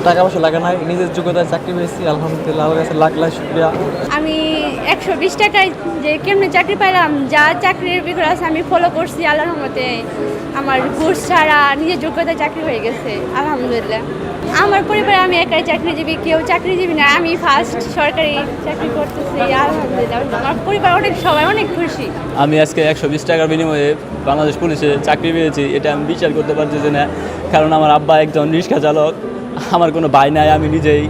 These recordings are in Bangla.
টাকা পয়সা লাগে না, নিজের যোগ্যতায় চাকরি পেয়েছি, আলহামদুলিল্লাহ, আল্লাহর কাছে লাখ লাখ শুকরিয়া। আমি 120 টাকায় যে কেমনে চাকরি পাইলাম, যা চাকরির বিকল্প আছে আমি ফলো করছি, আল্লাহর রহমতে আমার ঘুষ ছাড়া নিজের যোগ্যতায় চাকরি হয়ে গেছে আলহামদুলিল্লাহ। আমার পরিবারে আমি একাই চাকরিজীবী, কেউ চাকরিজীবী না, আমি ফার্স্ট সরকারি চাকরি করতেছি আলহামদুলিল্লাহ। আমার পরিবার সবাই অনেক খুশি। আমি আজকে 120 টাকার বিনিময়ে বাংলাদেশ পুলিশে চাকরি পেয়েছি, এটা আমি বিচার করতে পারতেছি না, কারণ আমার আব্বা একজন রিক্সা চালক, আমার কোনো ভাই নাই, আমি নিজেই,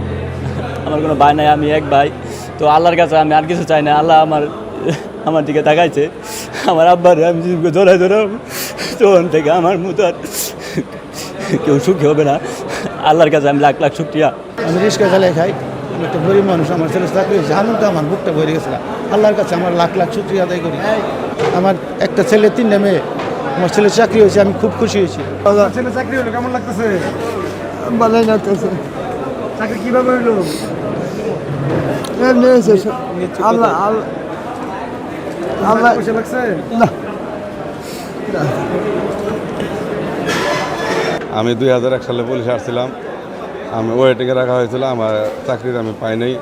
আমার কোনো ভাই নাই, আমি এক ভাই। তো আল্লাহর কাছে আমি আর কিছু চাই না, আল্লাহ আমার দিকে তাকাইছে, আমার আব্বার আমি জোড়ায় ধরাম, তখন থেকে আমার মতো আর কেউ সুখী হবে না। আল্লাহর কাছে আমি লাখ লাখ শুকরিয়া। আমি রিক্সা চালাই খাই, আমি একটা গরিব মানুষ, আমার ছেলে চাকরি হয়েছে, আনন্দে আমার বুকটা ভরে গেছিল। আল্লাহর কাছে আমার লাখ লাখ শুকরিয়া আদায় করি। আমার একটা ছেলে, 3টা মেয়ে, আমার ছেলে চাকরি হয়েছে, আমি খুব খুশি হয়েছি। ছেলে চাকরি হলো, কেমন লাগতেছে? ভালোই লাগতেছে। চাকরি কিভাবে হইলো? আল্লাহ আল্লাহ পয়সা লাগছে? না। আমি 2001 সালে পুলিশে আসছিলাম, আমি ওয়েটিংয়ে রাখা হয়েছিল, আমার চাকরির আমি পাই নাই।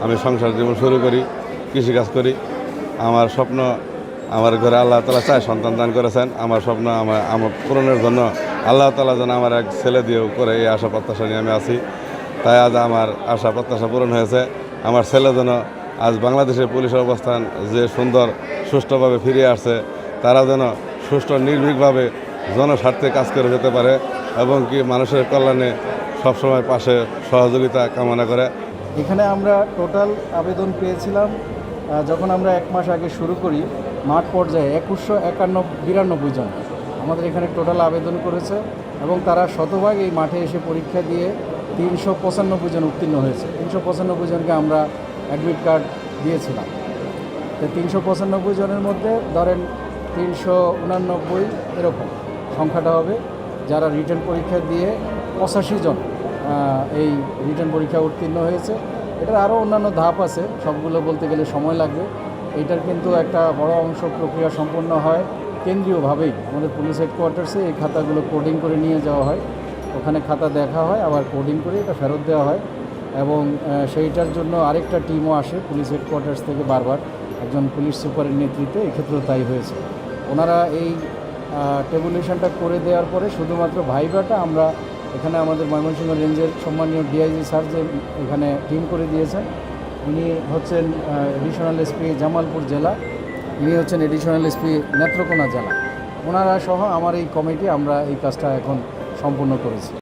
আমি সংসার জীবন শুরু করি, কৃষিকাজ করি। আমার স্বপ্ন, আমার ঘরে আল্লাহ তাআলা চায় সন্তান দান করেছেন। আমার স্বপ্ন আমার পূরণের জন্য আল্লাহ তাআলা যেন আমার এক ছেলে দিয়েও করে, এই আশা প্রত্যাশা নিয়ে আমি আছি। তাই আজ আমার আশা প্রত্যাশা পূরণ হয়েছে। আমার ছেলে যেন আজ বাংলাদেশের পুলিশের অবস্থান যে সুন্দর সুষ্ঠুভাবে ফিরে আসছে, তারা যেন সুষ্ঠু নির্ভীকভাবে জনস্বার্থে কাজ করে যেতে পারে এবং কি মানুষের কল্যাণে সবসময় পাশে সহযোগিতা কামনা করে। এখানে আমরা টোটাল আবেদন পেয়েছিলাম যখন আমরা 1 মাস আগে শুরু করি, মাঠ পর্যায়ে 2192 জন আমাদের এখানে টোটাল আবেদন করেছে এবং তারা শতভাগ এই মাঠে এসে পরীক্ষা দিয়ে 395 জন উত্তীর্ণ হয়েছে। 395 জনকে আমরা অ্যাডমিট কার্ড দিয়েছিলাম। তো 395 জনের মধ্যে ধরেন 389 এরকম সংখ্যাটা হবে যারা রিটেন পরীক্ষা দিয়ে 85 জন এই রিটেন পরীক্ষা উত্তীর্ণ হয়েছে। এটার আরও অন্যান্য ধাপ আছে, সবগুলো বলতে গেলে সময় লাগবে। এইটার কিন্তু একটা বড় অংশ প্রক্রিয়া সম্পন্ন হয় কেন্দ্রীয়ভাবেই, আমাদের পুলিশ হেডকোয়ার্টার্সে এই খাতাগুলো কোডিং করে নিয়ে যাওয়া হয়, ওখানে খাতা দেখা হয়, আবার কোডিং করে এটা ফেরত দেওয়া হয় এবং সেইটার জন্য আরেকটা টিমও আসে পুলিশ হেডকোয়ার্টার্স থেকে বারবার, একজন পুলিশ সুপারের নেতৃত্বে, এক্ষেত্রেও তাই হয়েছে। ওনারা এই টেবুলেশনটা করে দেওয়ার পরে শুধুমাত্র ভাইভাটা আমরা এখানে আমাদের ময়মনসিংহ রেঞ্জের সম্মানীয় ডিআইজি স্যার যে এখানে টিম করে দিয়েছেন, উনি হচ্ছেন এডিশনাল এসপি জামালপুর জেলা, ইনি হচ্ছেন এডিশনাল এসপি নেত্রকোনা জেলা। ওনারা সহ আমার এই কমিটি আমরা এই কাজটা এখন সম্পূর্ণ করেছি।